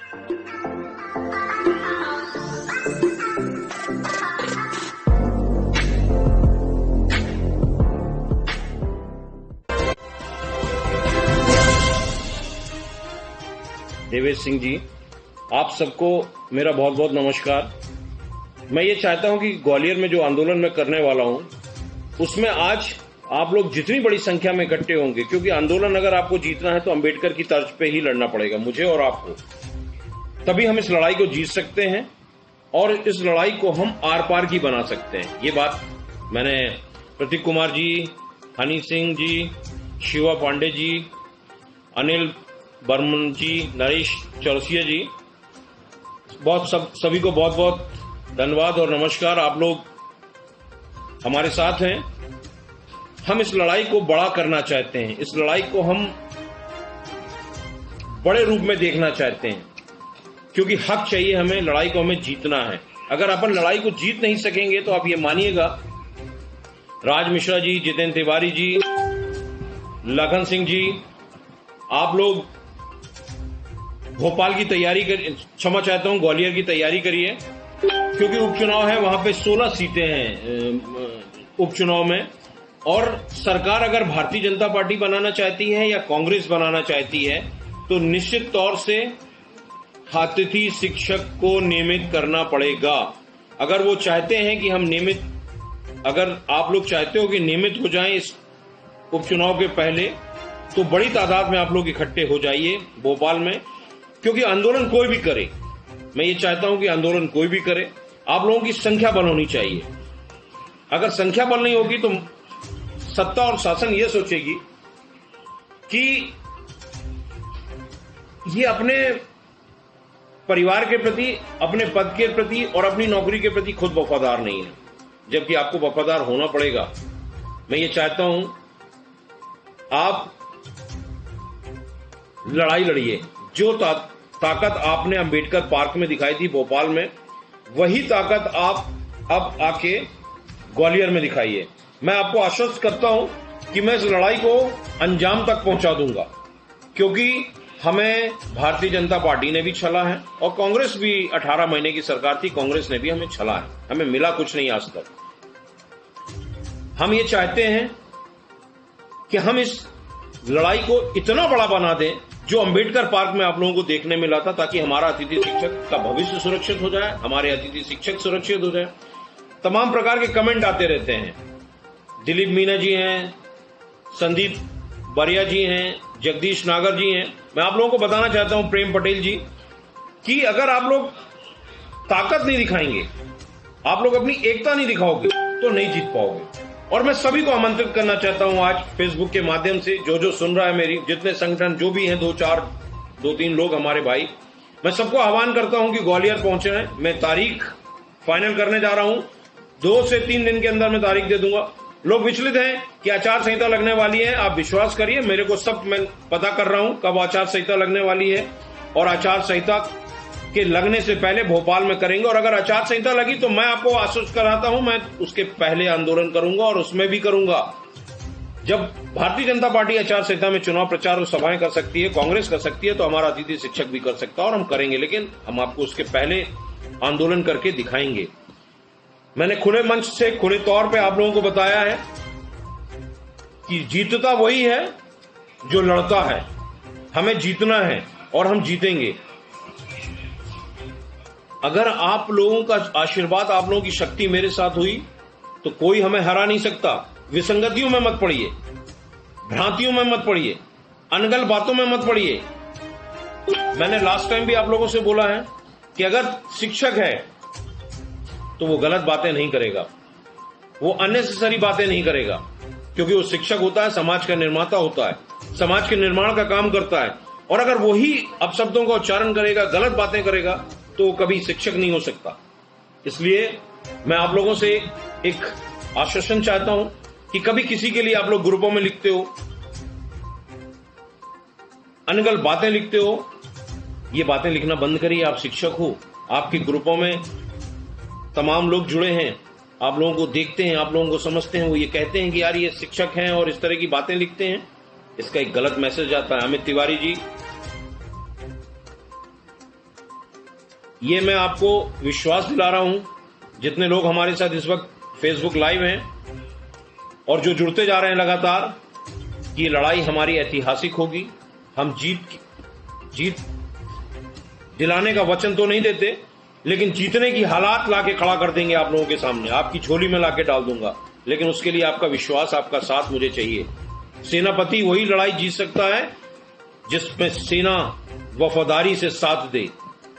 देवेश सिंह जी, आप सबको मेरा बहुत बहुत नमस्कार। मैं ये चाहता हूं कि ग्वालियर में जो आंदोलन मैं करने वाला हूं उसमें आज आप लोग जितनी बड़ी संख्या में इकट्ठे होंगे, क्योंकि आंदोलन अगर आपको जीतना है तो अंबेडकर की तर्ज पे ही लड़ना पड़ेगा, मुझे और आपको। तभी हम इस लड़ाई को जीत सकते हैं और इस लड़ाई को हम आर पार की बना सकते हैं। ये बात मैंने प्रतीक कुमार जी, हनी सिंह जी, शिवा पांडे जी, अनिल बर्मन जी, नरेश चौरसिया जी, सभी को बहुत बहुत धन्यवाद और नमस्कार। आप लोग हमारे साथ हैं। हम इस लड़ाई को बड़ा करना चाहते हैं, इस लड़ाई को हम बड़े रूप में देखना चाहते हैं, क्योंकि हक चाहिए हमें, लड़ाई को हमें जीतना है। अगर अपन लड़ाई को जीत नहीं सकेंगे तो आप ये मानिएगा, राज मिश्रा जी, जितेंद्र तिवारी जी, लखन सिंह जी, आप लोग भोपाल की तैयारी क्षमा चाहता हूं, ग्वालियर की तैयारी करिए, क्योंकि उपचुनाव है, वहां पे 16 सीटें हैं उपचुनाव में। और सरकार अगर भारतीय जनता पार्टी बनाना चाहती है या कांग्रेस बनाना चाहती है तो निश्चित तौर से अतिथि शिक्षक को नियमित करना पड़ेगा। अगर वो चाहते हैं कि हम नियमित, अगर आप लोग चाहते हो कि नियमित हो जाएं इस उपचुनाव के पहले, तो बड़ी तादाद में आप लोग इकट्ठे हो जाइए भोपाल में, क्योंकि आंदोलन कोई भी करे, मैं ये चाहता हूं कि आंदोलन कोई भी करे, आप लोगों की संख्या बल होनी चाहिए। अगर संख्या बल नहीं होगी तो सत्ता और शासन ये सोचेगी कि ये अपने परिवार के प्रति, अपने पद के प्रति और अपनी नौकरी के प्रति खुद वफादार नहीं है, जबकि आपको वफादार होना पड़ेगा। मैं ये चाहता हूं आप लड़ाई लड़िए। जो ताकत आपने अंबेडकर पार्क में दिखाई थी भोपाल में, वही ताकत आप अब आके ग्वालियर में दिखाइए। मैं आपको आश्वस्त करता हूं कि मैं इस लड़ाई को अंजाम तक पहुंचा दूंगा, क्योंकि हमें भारतीय जनता पार्टी ने भी छला है और कांग्रेस भी 18 महीने की सरकार थी, कांग्रेस ने भी हमें छला है, हमें मिला कुछ नहीं आज तक। हम ये चाहते हैं कि हम इस लड़ाई को इतना बड़ा बना दें जो अंबेडकर पार्क में आप लोगों को देखने मिला था, ताकि हमारा अतिथि शिक्षक का भविष्य सुरक्षित हो जाए, हमारे अतिथि शिक्षक सुरक्षित हो जाए। तमाम प्रकार के कमेंट आते रहते हैं, दिलीप मीना जी हैं, संदीप बरिया जी हैं, जगदीश नागर जी हैं। मैं आप लोगों को बताना चाहता हूं, प्रेम पटेल जी, कि अगर आप लोग ताकत नहीं दिखाएंगे, आप लोग अपनी एकता नहीं दिखाओगे तो नहीं जीत पाओगे। और मैं सभी को आमंत्रित करना चाहता हूं आज फेसबुक के माध्यम से, जो सुन रहा है, मेरी जितने संगठन जो भी हैं, 2-3 लोग हमारे भाई, मैं सबको आह्वान करता हूं कि ग्वालियर पहुंचे हैं। मैं तारीख फाइनल करने जा रहा हूं, 2 से 3 दिन के अंदर मैं तारीख दे दूंगा। लोग विचलित हैं कि आचार संहिता लगने वाली है, आप विश्वास करिए, मेरे को सब मैं पता कर रहा हूं कब आचार संहिता लगने वाली है, और आचार संहिता के लगने से पहले भोपाल में करेंगे। और अगर आचार संहिता लगी तो मैं आपको आश्वस्त कराता हूं, मैं उसके पहले आंदोलन करूंगा और उसमें भी करूंगा। जब भारतीय जनता पार्टी आचार संहिता में चुनाव प्रचार और सभाएं कर सकती है, कांग्रेस कर सकती है, तो हमारा अतिथि शिक्षक भी कर सकता है और हम करेंगे, लेकिन हम आपको उसके पहले आंदोलन करके दिखाएंगे। मैंने खुले मंच से, खुले तौर पे आप लोगों को बताया है कि जीतता वही है जो लड़ता है। हमें जीतना है और हम जीतेंगे। अगर आप लोगों का आशीर्वाद, आप लोगों की शक्ति मेरे साथ हुई तो कोई हमें हरा नहीं सकता। विसंगतियों में मत पड़िए, भ्रांतियों में मत पड़िए, अनगल बातों में मत पड़िए। मैंने लास्ट टाइम भी आप लोगों से बोला है कि अगर शिक्षक है तो वो गलत बातें नहीं करेगा, वो अननेसेसरी बातें नहीं करेगा, क्योंकि वो शिक्षक होता है, समाज का निर्माता होता है, समाज के निर्माण का काम करता है। और अगर वही अपशब्दों का उच्चारण करेगा, गलत बातें करेगा, तो वो कभी शिक्षक नहीं हो सकता। इसलिए मैं आप लोगों से एक आश्वासन चाहता हूं कि कभी किसी के लिए आप लोग ग्रुपों में लिखते हो, अनगल बातें लिखते हो, ये बातें लिखना बंद करिए। आप शिक्षक हो, आपके ग्रुपों में तमाम लोग जुड़े हैं, आप लोगों को देखते हैं, आप लोगों को समझते हैं, वो ये कहते हैं कि यार ये शिक्षक हैं और इस तरह की बातें लिखते हैं, इसका एक गलत मैसेज आता है। अमित तिवारी जी, ये मैं आपको विश्वास दिला रहा हूं, जितने लोग हमारे साथ इस वक्त फेसबुक लाइव हैं और जो जुड़ते जा रहे हैं लगातार, कि ये लड़ाई हमारी ऐतिहासिक होगी। हम जीत दिलाने का वचन तो नहीं देते, लेकिन जीतने की हालात लाके खड़ा कर देंगे आप लोगों के सामने, आपकी झोली में लाके डाल दूंगा। लेकिन उसके लिए आपका विश्वास, आपका साथ मुझे चाहिए। सेनापति वही लड़ाई जीत सकता है जिसमें सेना वफादारी से साथ दे,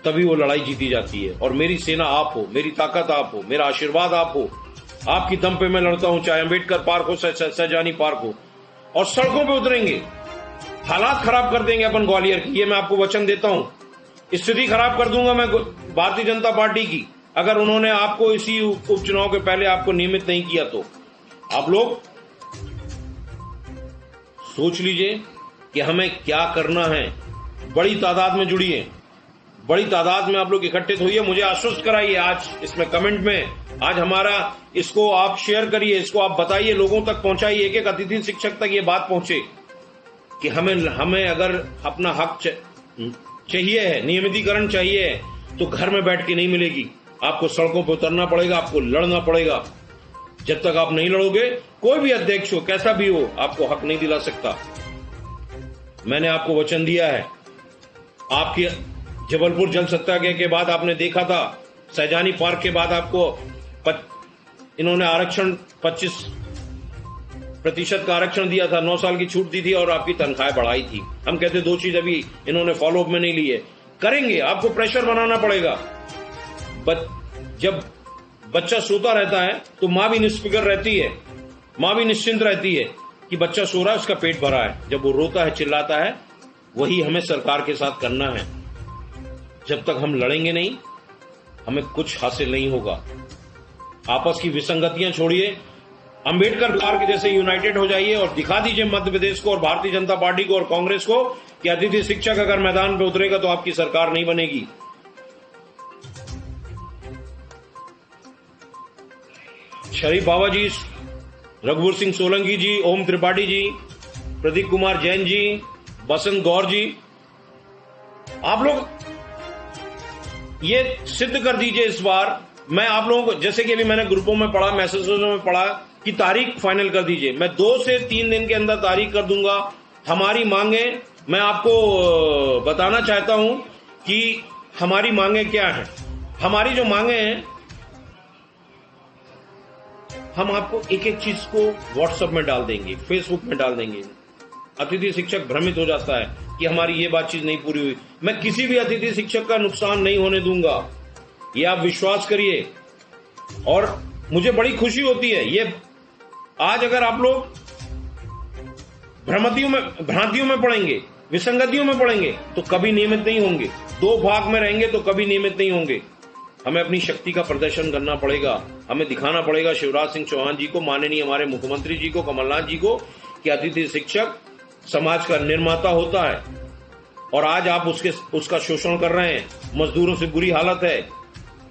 तभी वो लड़ाई जीती जाती है। और मेरी सेना आप हो, मेरी ताकत आप हो, मेरा आशीर्वाद आप हो। आपकी दम पे मैं लड़ता हूं, चाहे अंबेडकर पार्क हो, सैजानी पार्क हो, और सड़कों पे उतरेंगे। हालात खराब कर देंगे अपन ग्वालियर की, ये मैं आपको वचन देता हूं। स्थिति खराब कर दूंगा मैं भारतीय जनता पार्टी की, अगर उन्होंने आपको इसी उपचुनाव के पहले आपको नियमित नहीं किया तो। आप लोग सोच लीजिए कि हमें क्या करना है। बड़ी तादाद में जुड़िए, बड़ी तादाद में आप लोग इकट्ठित होइए, मुझे आश्वस्त कराइए आज इसमें कमेंट में। आज हमारा इसको आप शेयर करिए, इसको आप बताइए, लोगों तक पहुंचाइए, एक एक अतिथि शिक्षक तक ये बात पहुंचे कि हमें अगर अपना हक चाहिए है, नियमितीकरण चाहिए है, तो घर में बैठ के नहीं मिलेगी। आपको सड़कों पर उतरना पड़ेगा, आपको लड़ना पड़ेगा। जब तक आप नहीं लड़ोगे, कोई भी अध्यक्ष हो, कैसा भी हो, आपको हक नहीं दिला सकता। मैंने आपको वचन दिया है। आपकी जबलपुर जल सत्याग्रह के बाद आपने देखा था, सैजानी पार्क के बाद आपको इन्होंने आरक्षण 25% का आरक्षण दिया था, 9 साल की छूट दी थी और आपकी तनख्वाहें बढ़ाई थी। हम कहते 2 चीज अभी इन्होंने फॉलो अप में नहीं ली है, करेंगे। आपको प्रेशर बनाना पड़ेगा। जब बच्चा सोता रहता है तो मां भी निष्फिक्र रहती है, मां भी निश्चिंत रहती है कि बच्चा सो रहा है, उसका पेट भरा है। जब वो रोता है, चिल्लाता है, वही हमें सरकार के साथ करना है। जब तक हम लड़ेंगे नहीं, हमें कुछ हासिल नहीं होगा। आपस की विसंगतियां छोड़िए, अंबेडकर पार्क जैसे यूनाइटेड हो जाइए और दिखा दीजिए मध्य प्रदेश को और भारतीय जनता पार्टी को और कांग्रेस को कि अतिथि शिक्षक अगर मैदान पे उतरेगा तो आपकी सरकार नहीं बनेगी। शरीफ बाबा जी, रघुवर सिंह सोलंकी जी, ओम त्रिपाठी जी, प्रदीप कुमार जैन जी, बसंत गौर जी, आप लोग ये सिद्ध कर दीजिए इस बार। मैं आप लोगों को, जैसे कि अभी मैंने ग्रुपों में पढ़ा, मैसेजों में पढ़ा कि तारीख फाइनल कर दीजिए। मैं 2 से 3 दिन के अंदर तारीख कर दूंगा। हमारी मांगे, मैं आपको बताना चाहता हूं कि हमारी मांगे क्या हैं। हमारी जो मांगे हैं, हम आपको एक एक चीज को व्हाट्सएप में डाल देंगे, फेसबुक में डाल देंगे। अतिथि शिक्षक भ्रमित हो जाता है कि हमारी ये बातचीत नहीं पूरी हुई। मैं किसी भी अतिथि शिक्षक का नुकसान नहीं होने दूंगा, ये आप विश्वास करिए। और मुझे बड़ी खुशी होती है ये आज अगर आप लोग भ्रांतियों में पड़ेंगे, विसंगतियों में पड़ेंगे, तो कभी नियमित नहीं होंगे। 2 भाग में रहेंगे तो कभी नियमित नहीं होंगे। हमें अपनी शक्ति का प्रदर्शन करना पड़ेगा। हमें दिखाना पड़ेगा शिवराज सिंह चौहान जी को, माननीय हमारे मुख्यमंत्री जी को, कमलनाथ जी को, कि अतिथि शिक्षक समाज का निर्माता होता है। और आज आप उसका शोषण कर रहे हैं। मजदूरों से बुरी हालत है।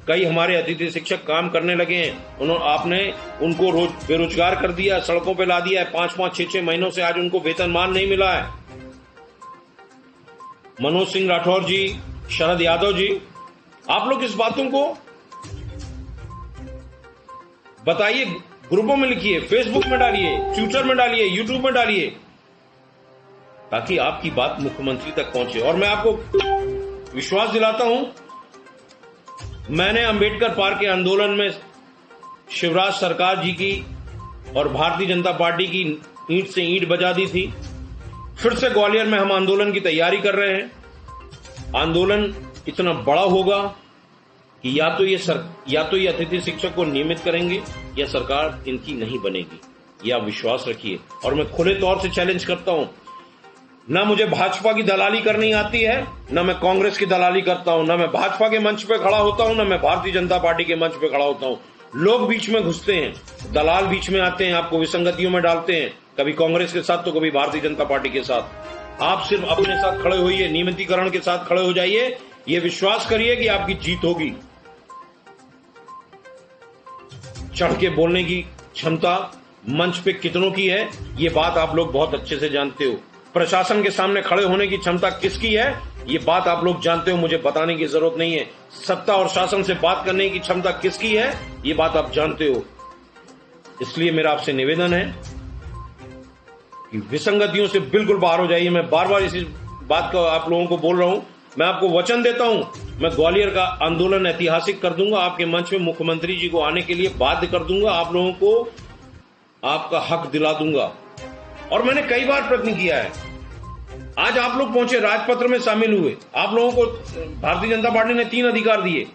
कई हमारे अतिथि शिक्षक काम करने लगे हैं, आपने उनको रोज बेरोजगार कर दिया, सड़कों पे ला दिया है। 5-5, 6-6 महीनों से आज उनको वेतनमान नहीं मिला है। मनोज सिंह राठौर जी, शरद यादव जी, आप लोग इस बातों को बताइए, ग्रुपों में लिखिए, फेसबुक में डालिए, ट्विटर में डालिए, यूट्यूब में डालिए, ताकि आपकी बात मुख्यमंत्री तक पहुंचे। और मैं आपको विश्वास दिलाता हूं, मैंने अंबेडकर पार्क के आंदोलन में शिवराज सरकार जी की और भारतीय जनता पार्टी की ईंट से ईंट बजा दी थी। फिर से ग्वालियर में हम आंदोलन की तैयारी कर रहे हैं। आंदोलन इतना बड़ा होगा कि या तो ये अतिथि शिक्षक को नियमित करेंगे या सरकार इनकी नहीं बनेगी। यह आप विश्वास रखिए। और मैं खुले तौर से चैलेंज करता हूं, ना मुझे भाजपा की दलाली करनी आती है, ना मैं कांग्रेस की दलाली करता हूं, ना मैं भाजपा के मंच पे खड़ा होता हूं, ना मैं भारतीय जनता पार्टी के मंच पे खड़ा होता हूं। लोग बीच में घुसते हैं, दलाल बीच में आते हैं, आपको विसंगतियों में डालते हैं, कभी कांग्रेस के साथ तो कभी भारतीय जनता पार्टी के साथ। आप सिर्फ अपने साथ खड़े होइए, नियमितीकरण के साथ खड़े हो जाइए। ये विश्वास करिए कि आपकी जीत होगी। चढ़ के बोलने की क्षमता मंच पे कितनों की है, ये बात आप लोग बहुत अच्छे से जानते हो। प्रशासन के सामने खड़े होने की क्षमता किसकी है, ये बात आप लोग जानते हो, मुझे बताने की जरूरत नहीं है। सत्ता और शासन से बात करने की क्षमता किसकी है, ये बात आप जानते हो। इसलिए मेरा आपसे निवेदन है कि विसंगतियों से बिल्कुल बाहर हो जाइए। मैं बार बार इसी बात को आप लोगों को बोल रहा हूं। मैं आपको वचन देता हूं, मैं ग्वालियर का आंदोलन ऐतिहासिक कर दूंगा। आपके मंच में मुख्यमंत्री जी को आने के लिए बाध्य कर दूंगा। आप लोगों को आपका हक दिला दूंगा। और मैंने कई बार प्रयत्न किया है। आज आप लोग पहुंचे, राजपत्र में शामिल हुए। आप लोगों को भारतीय जनता पार्टी ने 3 अधिकार दिए,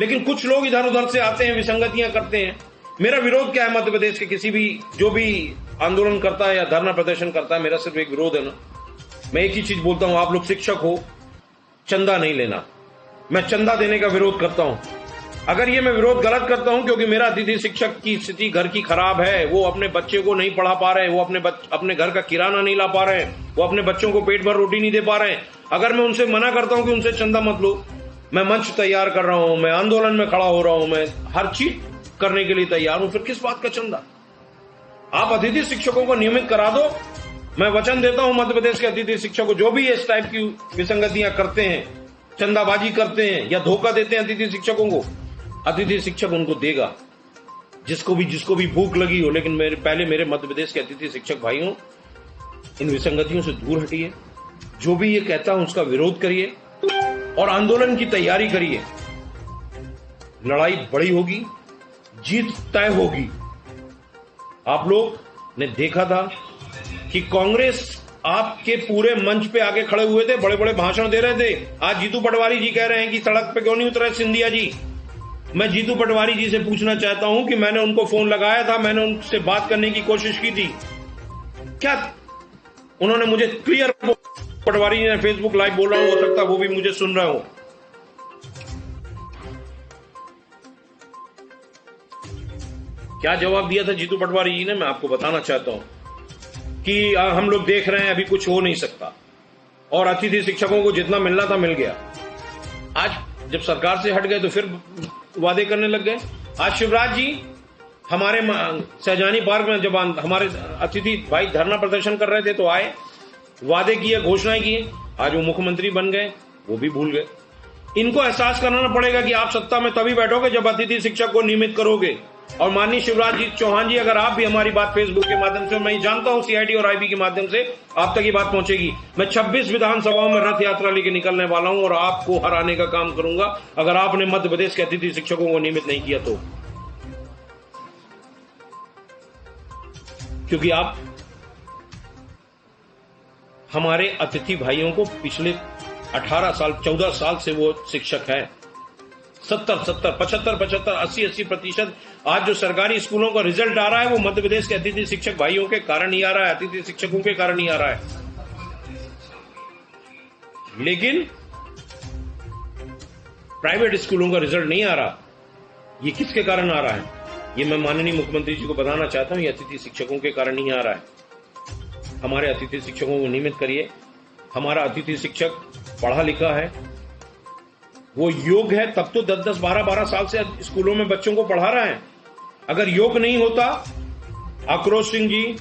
लेकिन कुछ लोग इधर उधर से आते हैं, विसंगतियां करते हैं। मेरा विरोध क्या है मध्य प्रदेश के किसी भी जो भी आंदोलन करता है या धरना प्रदर्शन करता है, मेरा सिर्फ एक विरोध है ना। मैं एक ही चीज बोलता हूं, आप लोग शिक्षक हो, चंदा नहीं लेना। मैं चंदा देने का विरोध करता हूं। अगर ये मैं विरोध गलत करता हूं क्योंकि मेरा अतिथि शिक्षक की स्थिति घर की खराब है, वो अपने बच्चे को नहीं पढ़ा पा रहे, वो अपने घर का किराना नहीं ला पा रहे, वो अपने बच्चों को पेट भर रोटी नहीं दे पा रहे, अगर मैं उनसे मना करता हूं कि उनसे चंदा मत लो, मैं मंच तैयार कर रहा हूं, मैं आंदोलन में खड़ा हो रहा हूं, मैं हर चीज करने के लिए तैयार हूं, फिर किस बात का चंदा? आप अतिथि शिक्षकों को नियमित करा दो। मैं वचन देता हूं मध्य प्रदेश के अतिथि शिक्षकों, जो भी इस टाइप की विसंगतियां करते हैं, चंदाबाजी करते हैं या धोखा देते हैं अतिथि शिक्षकों को, अतिथि शिक्षक उनको देगा, जिसको भी भूख लगी हो। लेकिन मेरे मध्य प्रदेश के अतिथि शिक्षक भाइयों, इन विसंगतियों से दूर हटिए। जो भी ये कहता हूं उसका विरोध करिए और आंदोलन की तैयारी करिए। लड़ाई बड़ी होगी, जीत तय होगी। आप लोग ने देखा था कि कांग्रेस आपके पूरे मंच पे आगे खड़े हुए थे, बड़े बड़े भाषण दे रहे थे। आज जीतू पटवारी जी कह रहे हैं कि सड़क पे क्यों नहीं उतरे सिंधिया जी। मैं जीतू पटवारी जी से पूछना चाहता हूं कि मैंने उनको फोन लगाया था, मैंने उनसे बात करने की कोशिश की थी, क्या उन्होंने मुझे क्लियर, पटवारी जी ने फेसबुक लाइव बोल रहा हूं, हो सकता वो भी मुझे सुन रहे हो, क्या जवाब दिया था जीतू पटवारी जी ने? मैं आपको बताना चाहता हूं कि हम लोग देख रहे हैं, अभी कुछ हो नहीं सकता, और अतिथि शिक्षकों को जितना मिलना था मिल गया। आज जब सरकार से हट गए तो फिर वादे करने लग गए। आज शिवराज जी हमारे सहजानी पार्क में जब हमारे अतिथि भाई धरना प्रदर्शन कर रहे थे तो आए, वादे किए, घोषणाएं किए। आज वो मुख्यमंत्री बन गए, वो भी भूल गए। इनको एहसास कराना पड़ेगा कि आप सत्ता में तभी बैठोगे जब अतिथि शिक्षक को नियमित करोगे। और माननीय शिवराज जी चौहान जी, अगर आप भी हमारी बात फेसबुक के माध्यम से, मैं जानता हूं सीआईडी और आईबी के माध्यम से आप तक ये बात पहुंचेगी, मैं 26 विधानसभाओं में रथ यात्रा लेके निकलने वाला हूं और आपको हराने का काम करूंगा अगर आपने मध्य प्रदेश के अतिथि शिक्षकों को नियमित नहीं किया तो। क्योंकि आप हमारे अतिथि भाइयों को पिछले 18 साल 14 साल से वो शिक्षक है। 70, 75, 80% आज जो सरकारी स्कूलों का रिजल्ट आ रहा है वो मध्य प्रदेश के अतिथि शिक्षक भाइयों के कारण ही आ रहा है, अतिथि शिक्षकों के कारण ही आ रहा है। लेकिन प्राइवेट स्कूलों का रिजल्ट नहीं आ रहा। ये किसके कारण आ रहा है? ये मैं माननीय मुख्यमंत्री जी को बताना चाहता हूं, ये अतिथि शिक्षकों के कारण ही आ रहा है। हमारे अतिथि शिक्षकों को नियमित करिए। हमारा अतिथि शिक्षक पढ़ा लिखा है, वो योग्य है, तब तो 10-10, 12-12 साल से स्कूलों में बच्चों को पढ़ा रहा है। अगर योग्य नहीं होता, आक्रोश सिंह जी,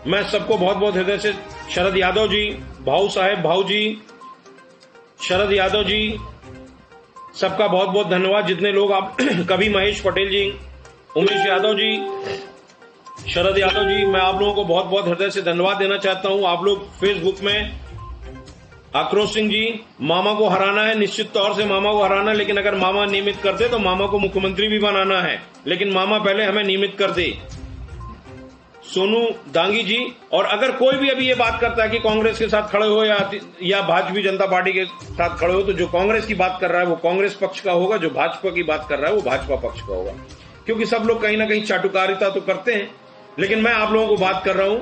मैं सबको बहुत बहुत हृदय से, शरद यादव जी, भाऊ साहेब, भाऊ जी, शरद यादव जी, सबका बहुत बहुत धन्यवाद। जितने लोग आप कभी महेश पटेल जी, उमेश यादव जी, शरद यादव जी, मैं आप लोगों को बहुत बहुत हृदय से धन्यवाद देना चाहता हूं। आप लोग फेसबुक में, आक्रोश सिंह जी, मामा को हराना है, निश्चित तौर से मामा को हराना है, लेकिन अगर मामा नियमित कर दे तो मामा को मुख्यमंत्री भी बनाना है, लेकिन मामा पहले हमें नियमित कर दे। सोनू दांगी जी, और अगर कोई भी अभी ये बात करता है कि कांग्रेस के साथ खड़े हो या भारतीय जनता पार्टी के साथ खड़े हो, तो जो कांग्रेस की बात कर रहा है वो कांग्रेस पक्ष का होगा, जो भाजपा की बात कर रहा है वो भाजपा पक्ष का होगा। क्योंकि सब लोग कहीं ना कहीं चाटुकारिता तो करते हैं, लेकिन मैं आप लोगों को बात कर रहा हूं